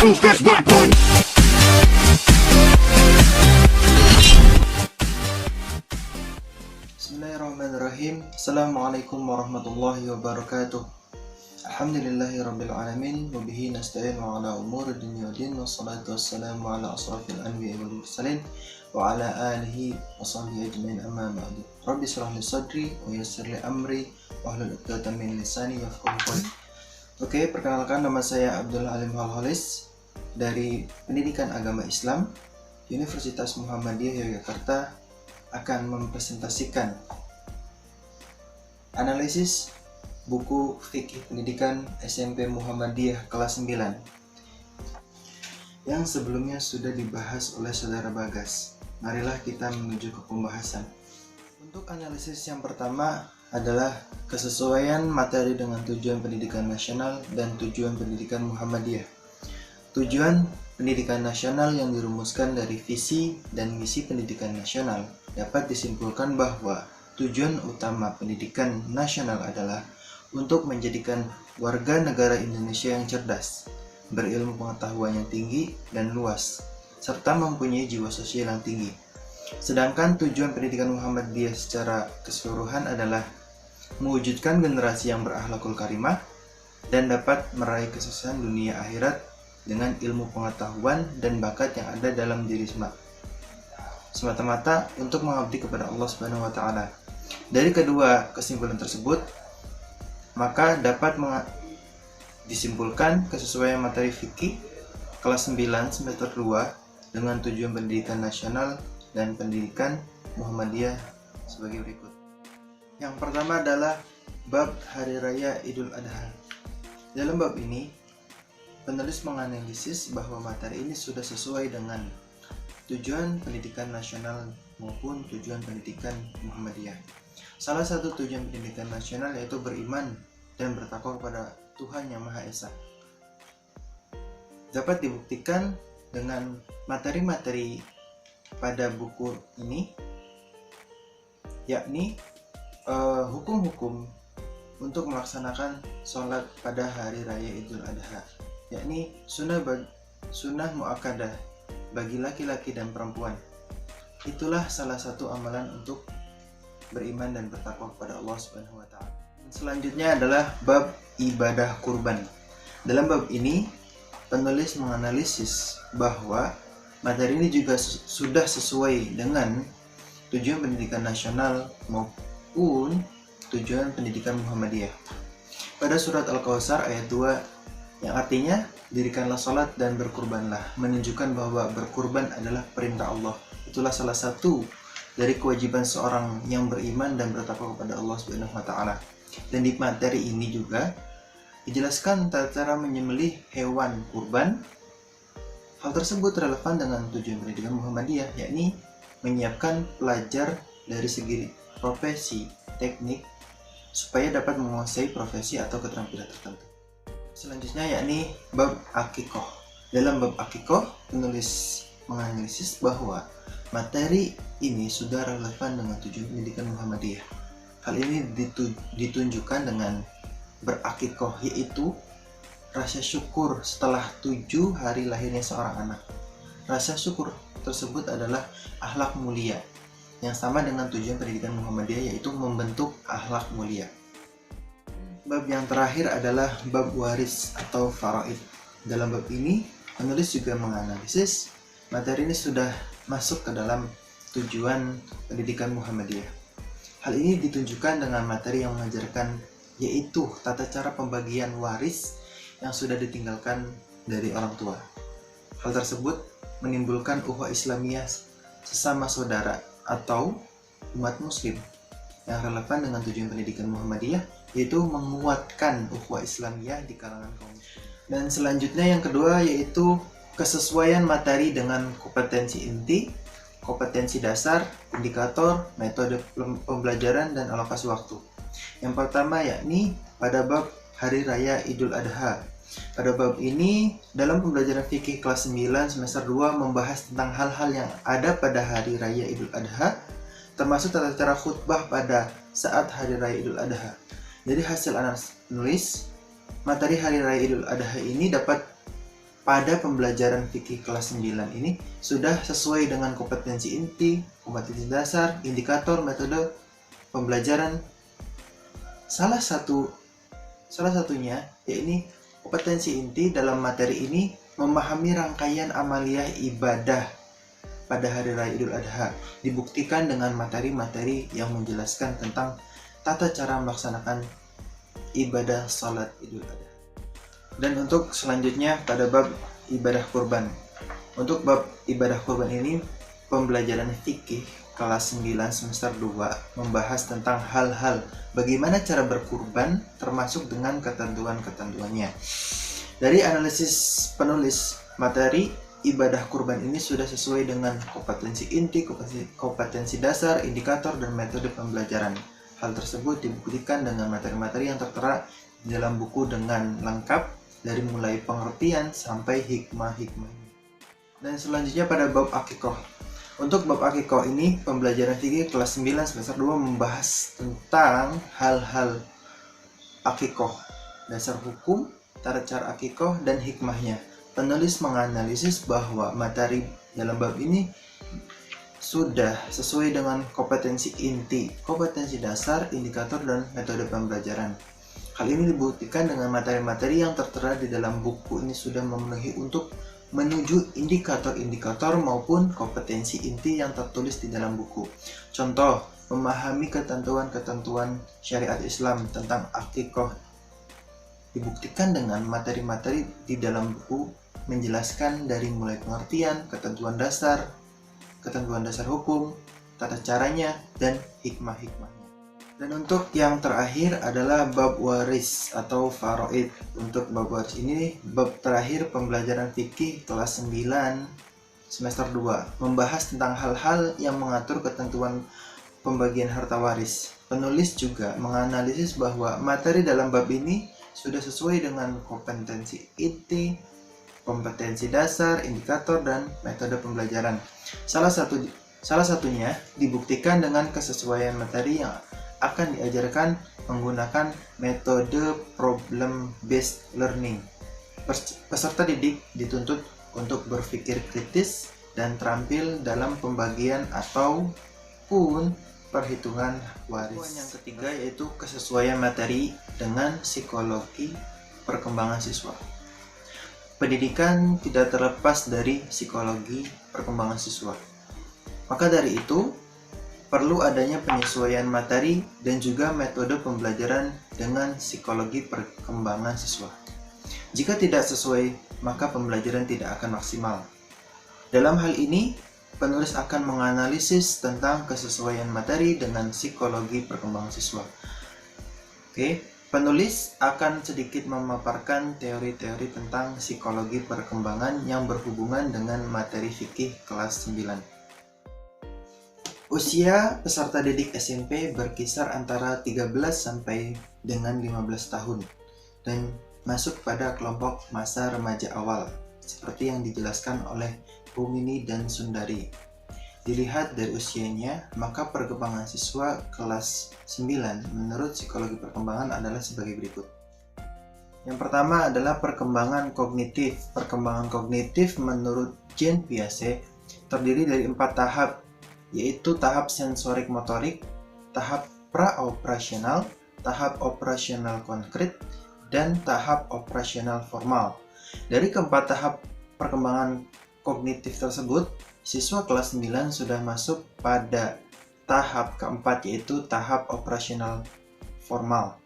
Who's this white boy? Bismillahirrahmanirrahim. Assalamualaikum warahmatullahi wabarakatuh. Alhamdulillahirabbil alamin wa bihi nasta'in wa ala umuri dunya waddin wassalatu wassalamu ala asrafil anbiya'i wal mursalin wa ala alihi wa sahbihi ajmain amma ba'du. Rabbi shrah li sadri wa yassir li amri wa hlul 'uqdatam min lisani yafqahu qawli. Oke, perkenalkan, nama saya Abdul Halim Halholis dari Pendidikan Agama Islam Universitas Muhammadiyah Yogyakarta akan mempresentasikan analisis buku Fikih Pendidikan SMP Muhammadiyah kelas 9 yang sebelumnya sudah dibahas oleh Saudara Bagas. Marilah kita menuju ke pembahasan. Untuk analisis yang pertama adalah kesesuaian materi dengan tujuan pendidikan nasional dan tujuan pendidikan Muhammadiyah. Tujuan pendidikan nasional yang dirumuskan dari visi dan misi pendidikan nasional dapat disimpulkan bahwa tujuan utama pendidikan nasional adalah untuk menjadikan warga negara Indonesia yang cerdas, berilmu pengetahuan yang tinggi dan luas, serta mempunyai jiwa sosial yang tinggi. Sedangkan tujuan pendidikan Muhammadiyah secara keseluruhan adalah mewujudkan generasi yang berakhlakul karimah dan dapat meraih kesuksesan dunia akhirat dengan ilmu pengetahuan dan bakat yang ada dalam diri semata-mata untuk mengabdi kepada Allah Subhanahu wa taala. Dari kedua kesimpulan tersebut, maka dapat disimpulkan kesesuaian materi fikih kelas 9 semester 2 dengan tujuan pendidikan nasional dan pendidikan Muhammadiyah sebagai berikut. Yang pertama adalah bab Hari Raya Idul Adha. Dalam bab ini, penulis menganalisis bahwa materi ini sudah sesuai dengan tujuan pendidikan nasional maupun tujuan pendidikan Muhammadiyah. Salah satu tujuan pendidikan nasional yaitu beriman dan bertakwa kepada Tuhan Yang Maha Esa. Dapat dibuktikan dengan materi-materi pada buku ini, yakni hukum-hukum untuk melaksanakan sholat pada Hari Raya Idul Adha, yakni sunnah muakkadah bagi laki-laki dan perempuan. Itulah salah satu amalan untuk beriman dan bertakwa kepada Allah Subhanahu wa taala. Selanjutnya adalah bab ibadah kurban. Dalam bab ini, penulis menganalisis bahwa materi ini juga sudah sesuai dengan tujuan pendidikan nasional maupun tujuan pendidikan Muhammadiyah. Pada surat Al-Kautsar ayat 2 yang artinya dirikanlah salat dan berkurbanlah, menunjukkan bahwa berkurban adalah perintah Allah. Itulah salah satu dari kewajiban seorang yang beriman dan bertakwa kepada Allah Subhanahu wa taala. Dan di materi ini juga dijelaskan tata cara menyembelih hewan kurban. Hal tersebut relevan dengan tujuan pendidikan Muhammadiyah, yakni menyiapkan pelajar dari segi profesi, teknik, supaya dapat menguasai profesi atau keterampilan tertentu. Selanjutnya yakni bab akikoh. Dalam bab akikoh, penulis menganalisis bahwa materi ini sudah relevan dengan tujuan pendidikan Muhammadiyah. Hal ini ditunjukkan dengan berakikoh, yaitu rasa syukur setelah 7 hari lahirnya seorang anak. Rasa syukur tersebut adalah akhlak mulia, yang sama dengan tujuan pendidikan Muhammadiyah, yaitu membentuk akhlak mulia. Bab yang terakhir adalah bab waris atau faraid. Dalam bab ini, penulis juga menganalisis materi ini sudah masuk ke dalam tujuan pendidikan Muhammadiyah. Hal ini ditunjukkan dengan materi yang mengajarkan, yaitu tata cara pembagian waris yang sudah ditinggalkan dari orang tua. Hal tersebut menimbulkan ukhuwah Islamiyah sesama saudara atau umat muslim yang relevan dengan tujuan pendidikan Muhammadiyah, yaitu menguatkan ukhuwah Islamiyah di kalangan kaum muslim. Dan selanjutnya yang kedua yaitu kesesuaian materi dengan kompetensi inti, kompetensi dasar, indikator, metode pembelajaran, dan alokasi waktu. Yang pertama yakni pada bab Hari Raya Idul Adha. Pada bab ini, dalam pembelajaran fikih kelas 9 semester 2 membahas tentang hal-hal yang ada pada Hari Raya Idul Adha, termasuk tata cara khutbah pada saat Hari Raya Idul Adha. Dari hasil analisis penulis, materi Hari Raya Idul Adha ini dapat pada pembelajaran fikih kelas 9 ini sudah sesuai dengan kompetensi inti, kompetensi dasar, indikator, metode pembelajaran. Salah satunya yakni kompetensi inti dalam materi ini memahami rangkaian amaliyah ibadah pada hari raya Idul Adha, dibuktikan dengan materi-materi yang menjelaskan tentang tata cara melaksanakan ibadah salat Idul Adha. Dan untuk selanjutnya pada bab ibadah kurban. Untuk bab ibadah kurban ini, pembelajaran fikih kelas 9 semester 2 membahas tentang hal-hal bagaimana cara berkurban termasuk dengan ketentuan-ketentuannya. Dari analisis penulis, materi ibadah kurban ini sudah sesuai dengan kompetensi inti, kompetensi dasar, indikator, dan metode pembelajaran. Hal tersebut dibuktikan dengan materi-materi yang tertera di dalam buku dengan lengkap dari mulai pengertian sampai hikmah-hikmahnya. Dan selanjutnya pada bab akikoh. Untuk bab akikoh ini, pembelajaran fikih kelas 9 semester 2 membahas tentang hal-hal akikoh, dasar hukum, tata cara akikoh, dan hikmahnya. Penulis menganalisis bahwa materi dalam bab ini sudah sesuai dengan kompetensi inti, kompetensi dasar, indikator, dan metode pembelajaran. Hal ini dibuktikan dengan materi-materi yang tertera di dalam buku ini sudah memenuhi untuk menuju indikator-indikator maupun kompetensi inti yang tertulis di dalam buku. Contoh, memahami ketentuan-ketentuan syariat Islam tentang akikoh dibuktikan dengan materi-materi di dalam buku menjelaskan dari mulai pengertian, ketentuan dasar hukum, tata caranya, dan hikmah-hikmahnya. Dan untuk yang terakhir adalah bab waris atau faraid. Untuk bab waris ini bab terakhir pembelajaran fikih kelas 9 semester 2 membahas tentang hal-hal yang mengatur ketentuan pembagian harta waris. Penulis juga menganalisis bahwa materi dalam bab ini sudah sesuai dengan kompetensi inti, kompetensi dasar, indikator, dan metode pembelajaran. Salah satunya dibuktikan dengan kesesuaian materi yang akan diajarkan menggunakan metode problem based learning. Peserta didik dituntut untuk berpikir kritis dan terampil dalam pembagian ataupun perhitungan waris. Yang ketiga yaitu kesesuaian materi dengan psikologi perkembangan siswa. Pendidikan tidak terlepas dari psikologi perkembangan siswa. Maka dari itu, perlu adanya penyesuaian materi dan juga metode pembelajaran dengan psikologi perkembangan siswa. Jika tidak sesuai, maka pembelajaran tidak akan maksimal. Dalam hal ini, penulis akan menganalisis tentang kesesuaian materi dengan psikologi perkembangan siswa. Penulis akan sedikit memaparkan teori-teori tentang psikologi perkembangan yang berhubungan dengan materi fikih kelas 9. Usia peserta didik SMP berkisar antara 13 sampai dengan 15 tahun dan masuk pada kelompok masa remaja awal, seperti yang dijelaskan oleh Bumini dan Sundari. Dilihat dari usianya, maka perkembangan siswa kelas 9 menurut psikologi perkembangan adalah sebagai berikut. Yang pertama adalah perkembangan kognitif. Perkembangan kognitif menurut Jean Piaget terdiri dari 4 tahap, yaitu tahap sensorik motorik, tahap pra-operasional, tahap operasional konkret, dan tahap operasional formal. Dari keempat tahap perkembangan kognitif tersebut, siswa kelas 9 sudah masuk pada tahap keempat, yaitu tahap operasional formal.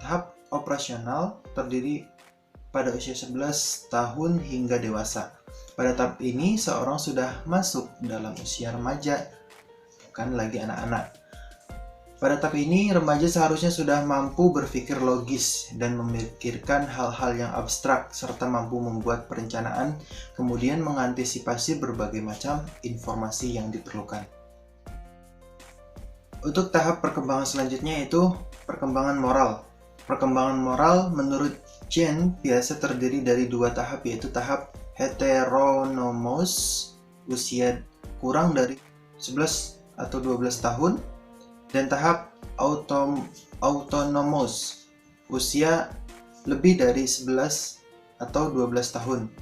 Tahap operasional terdiri pada usia 11 tahun hingga dewasa. Pada tahap ini, seorang sudah masuk dalam usia remaja, bukan lagi anak-anak. Pada tahap ini, remaja seharusnya sudah mampu berpikir logis dan memikirkan hal-hal yang abstrak, serta mampu membuat perencanaan, kemudian mengantisipasi berbagai macam informasi yang diperlukan. Untuk tahap perkembangan selanjutnya yaitu perkembangan moral. Perkembangan moral menurut Jean biasa terdiri dari 2 tahap, yaitu tahap heteronomos, usia kurang dari 11 atau 12 tahun, dan tahap autonomos, usia lebih dari 11 atau 12 tahun.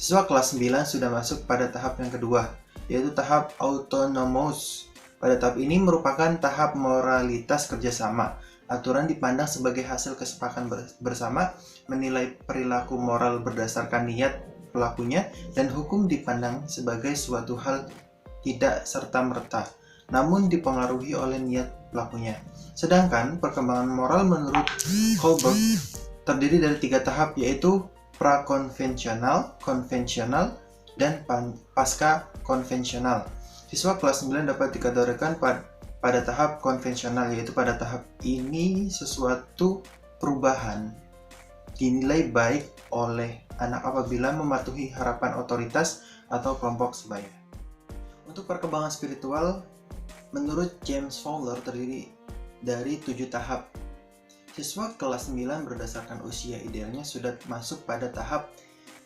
Siswa kelas 9 sudah masuk pada tahap yang kedua, yaitu tahap autonomous. Pada tahap ini merupakan tahap moralitas kerjasama. Aturan dipandang sebagai hasil kesepakatan bersama, menilai perilaku moral berdasarkan niat pelakunya, dan hukum dipandang sebagai suatu hal tidak serta-merta, namun dipengaruhi oleh niat pelakunya. Sedangkan perkembangan moral menurut Kohlberg terdiri dari 3 tahap, yaitu prakonvensional, konvensional, dan pasca konvensional. Siswa kelas 9 dapat dikategorikan pada tahap konvensional, yaitu pada tahap ini sesuatu perubahan dinilai baik oleh anak apabila mematuhi harapan otoritas atau kelompok sebaya. Untuk perkembangan spiritual, menurut James Fowler terdiri dari 7 tahap. Siswa kelas 9 berdasarkan usia idealnya sudah masuk pada tahap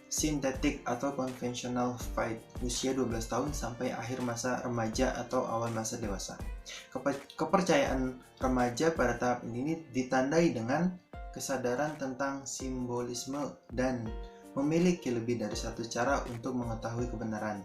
sintetik atau konvensional fight, usia 12 tahun sampai akhir masa remaja atau awal masa dewasa. Kepercayaan remaja pada tahap ini ditandai dengan kesadaran tentang simbolisme dan memiliki lebih dari satu cara untuk mengetahui kebenaran.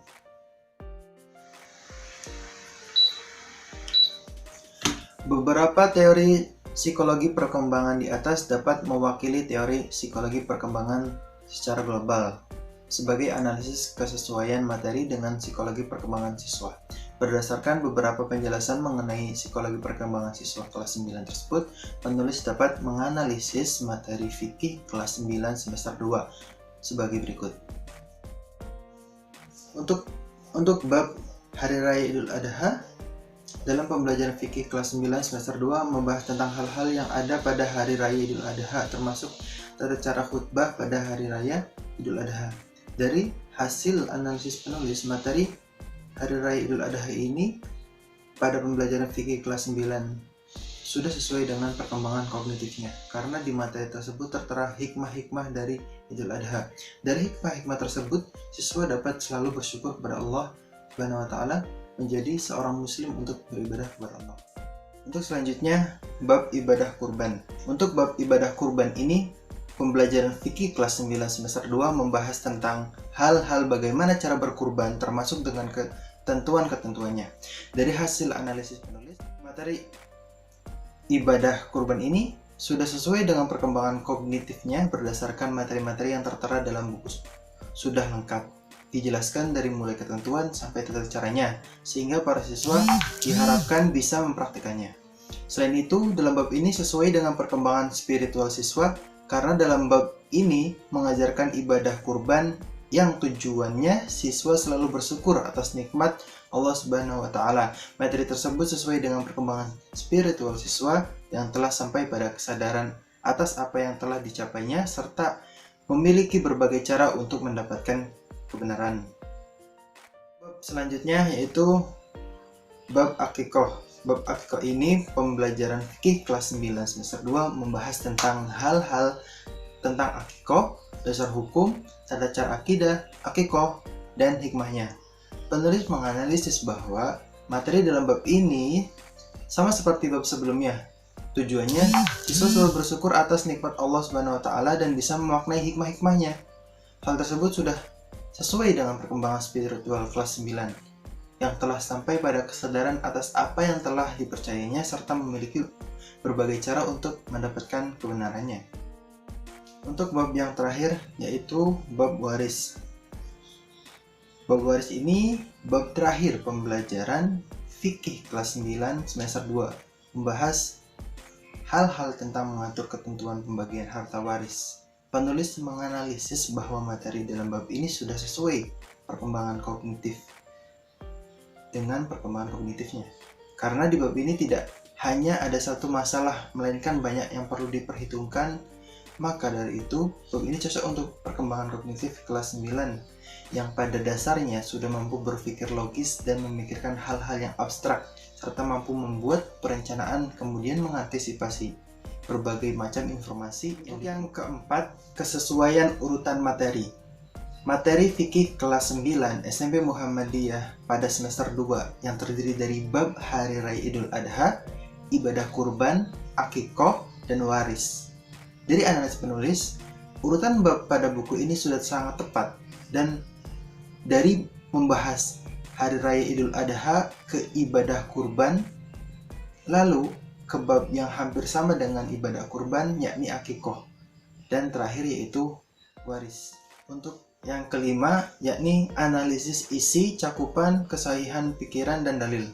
Beberapa teori psikologi perkembangan di atas dapat mewakili teori psikologi perkembangan secara global sebagai analisis kesesuaian materi dengan psikologi perkembangan siswa. Berdasarkan beberapa penjelasan mengenai psikologi perkembangan siswa kelas 9 tersebut, penulis dapat menganalisis materi fikih kelas 9 semester 2 sebagai berikut. Untuk bab Hari Raya Idul Adha, dalam pembelajaran fikih kelas 9 semester 2 membahas tentang hal-hal yang ada pada Hari Raya Idul Adha, termasuk tata cara khutbah pada Hari Raya Idul Adha. Dari hasil analisis penulis, materi Hari Raya Idul Adha ini pada pembelajaran fikih kelas 9 sudah sesuai dengan perkembangan kognitifnya, karena di materi tersebut tertera hikmah-hikmah dari Idul Adha. Dari hikmah-hikmah tersebut, siswa dapat selalu bersyukur kepada Allah Subhanahu wa Ta'ala, menjadi seorang muslim untuk beribadah kepada Allah. Untuk selanjutnya, bab ibadah kurban. Untuk bab ibadah kurban ini, pembelajaran fikih kelas 9 semester 2 membahas tentang hal-hal bagaimana cara berkurban, termasuk dengan ketentuan-ketentuannya. Dari hasil analisis penulis, materi ibadah kurban ini sudah sesuai dengan perkembangan kognitifnya berdasarkan materi-materi yang tertera dalam buku. Sudah lengkap dijelaskan dari mulai ketentuan sampai tata caranya, sehingga para siswa diharapkan bisa mempraktikannya. Selain itu, dalam bab ini sesuai dengan perkembangan spiritual siswa, karena dalam bab ini mengajarkan ibadah kurban yang tujuannya siswa selalu bersyukur atas nikmat Allah Subhanahu wa Ta'ala. Materi tersebut sesuai dengan perkembangan spiritual siswa yang telah sampai pada kesadaran atas apa yang telah dicapainya, serta memiliki berbagai cara untuk mendapatkan kebenaran. Bab selanjutnya yaitu bab akikoh. Bab akikoh ini pembelajaran fikih kelas 9 semester 2 membahas tentang hal-hal tentang akikoh, dasar hukum, tata cara akidah, akikoh, dan hikmahnya. Penulis menganalisis bahwa materi dalam bab ini sama seperti bab sebelumnya. Tujuannya, siswa selalu bersyukur atas nikmat Allah Subhanahu wa Ta'ala dan bisa memaknai hikmah-hikmahnya. Hal tersebut sudah sesuai dengan perkembangan spiritual kelas 9 yang telah sampai pada kesadaran atas apa yang telah dipercayainya serta memiliki berbagai cara untuk mendapatkan kebenarannya. Untuk bab yang terakhir yaitu bab waris. Bab waris ini bab terakhir pembelajaran fikih kelas 9 semester 2, membahas hal-hal tentang mengatur ketentuan pembagian harta waris. Penulis menganalisis bahwa materi dalam bab ini sudah sesuai perkembangan kognitif dengan perkembangan kognitifnya. Karena di bab ini tidak hanya ada satu masalah, melainkan banyak yang perlu diperhitungkan. Maka dari itu, bab ini cocok untuk perkembangan kognitif kelas 9 yang pada dasarnya sudah mampu berpikir logis dan memikirkan hal-hal yang abstrak, serta mampu membuat perencanaan kemudian mengantisipasi berbagai macam informasi. Yang keempat, kesesuaian urutan materi. Materi fikih kelas 9 SMP Muhammadiyah pada semester 2 yang terdiri dari bab Hari Raya Idul Adha, ibadah kurban, akikoh, dan waris. Dari analisis penulis, Urutan bab pada buku ini sudah sangat tepat, dan dari membahas Hari Raya Idul Adha ke ibadah kurban, lalu ke bab yang hampir sama dengan ibadah kurban, yakni akikoh, dan terakhir yaitu waris. Untuk yang kelima, yakni analisis isi, cakupan, kesahihan pikiran, dan dalil.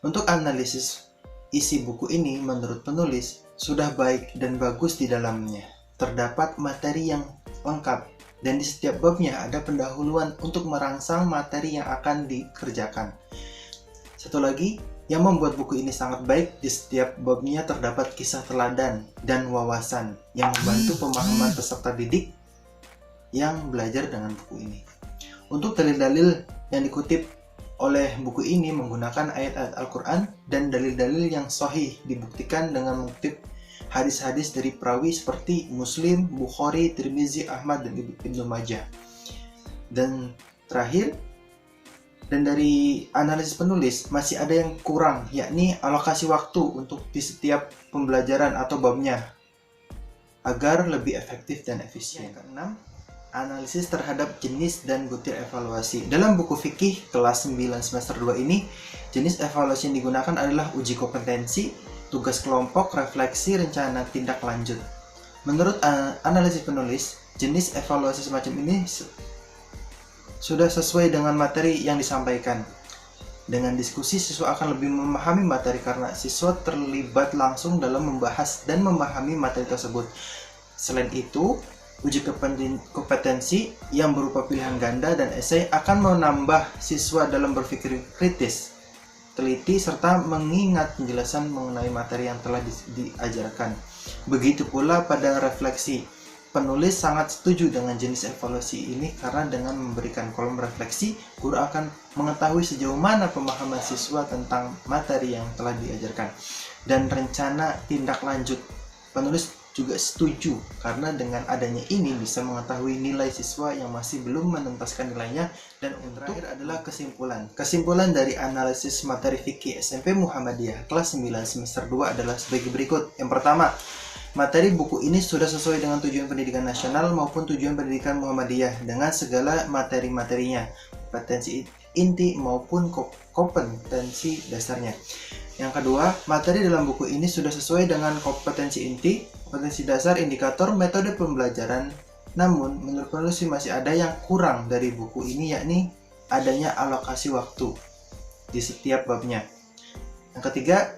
Untuk analisis isi buku ini, menurut penulis, sudah baik dan bagus di dalamnya. Terdapat materi yang lengkap, dan di setiap babnya ada pendahuluan untuk merangsang materi yang akan dikerjakan. Satu lagi, yang membuat buku ini sangat baik, di setiap babnya terdapat kisah teladan dan wawasan yang membantu pemahaman peserta didik yang belajar dengan buku ini. Untuk dalil-dalil yang dikutip oleh buku ini menggunakan ayat-ayat Al-Quran dan dalil-dalil yang sahih dibuktikan dengan mengutip hadis-hadis dari perawi seperti Muslim, Bukhari, Tirmizi, Ahmad, dan Ibnu Majah. Dan terakhir, dan dari analisis penulis masih ada yang kurang, yakni alokasi waktu untuk di setiap pembelajaran atau babnya agar lebih efektif dan efisien. Yang keenam, analisis terhadap jenis dan butir evaluasi. Dalam buku fikih kelas 9 semester 2 ini, jenis evaluasi yang digunakan adalah uji kompetensi, tugas kelompok, refleksi, rencana tindak lanjut. Menurut analisis penulis, jenis evaluasi semacam ini sudah sesuai dengan materi yang disampaikan. Dengan diskusi, siswa akan lebih memahami materi karena siswa terlibat langsung dalam membahas dan memahami materi tersebut. Selain itu, uji kompetensi yang berupa pilihan ganda dan esai akan menambah siswa dalam berpikir kritis, teliti, serta mengingat penjelasan mengenai materi yang telah diajarkan. Begitu pula pada refleksi. Penulis sangat setuju dengan jenis evaluasi ini karena dengan memberikan kolom refleksi, guru akan mengetahui sejauh mana pemahaman siswa tentang materi yang telah diajarkan. Dan rencana tindak lanjut. Penulis juga setuju karena dengan adanya ini bisa mengetahui nilai siswa yang masih belum menuntaskan nilainya. Dan untuk terakhir adalah kesimpulan. Kesimpulan dari analisis materi fikih SMP Muhammadiyah kelas 9 semester 2 adalah sebagai berikut. Yang pertama, materi buku ini sudah sesuai dengan tujuan pendidikan nasional maupun tujuan pendidikan Muhammadiyah dengan segala materi-materinya, kompetensi inti maupun kompetensi dasarnya. Yang kedua, materi dalam buku ini sudah sesuai dengan kompetensi inti, kompetensi dasar, indikator, metode pembelajaran. Namun, menurut penulis masih ada yang kurang dari buku ini, yakni adanya alokasi waktu di setiap babnya. Yang ketiga,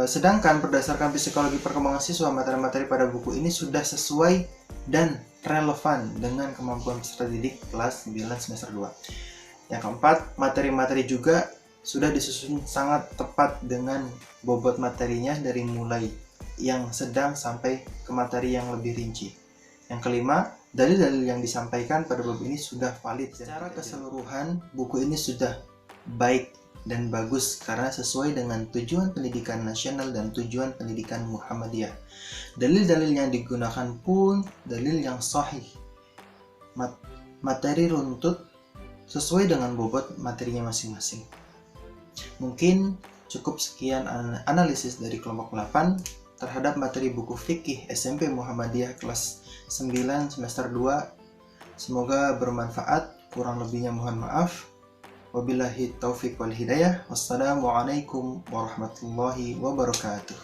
sedangkan berdasarkan psikologi perkembangan siswa, materi-materi pada buku ini sudah sesuai dan relevan dengan kemampuan peserta didik kelas 9 semester 2. Yang keempat, materi-materi juga sudah disusun sangat tepat dengan bobot materinya dari mulai yang sedang sampai ke materi yang lebih rinci. Yang kelima, dalil-dalil yang disampaikan pada bab ini sudah valid. Secara keseluruhan, buku ini sudah baik dan bagus karena sesuai dengan tujuan pendidikan nasional dan tujuan pendidikan Muhammadiyah. Dalil-dalil yang digunakan pun dalil yang sahih. Materi runtut sesuai dengan bobot materinya masing-masing. Mungkin cukup sekian analisis dari kelompok 8 terhadap materi buku fikih SMP Muhammadiyah kelas 9 semester 2. Semoga bermanfaat, kurang lebihnya mohon maaf. Wabillahi taufiq wal hidayah. Wassalamualaikum warahmatullahi wabarakatuh.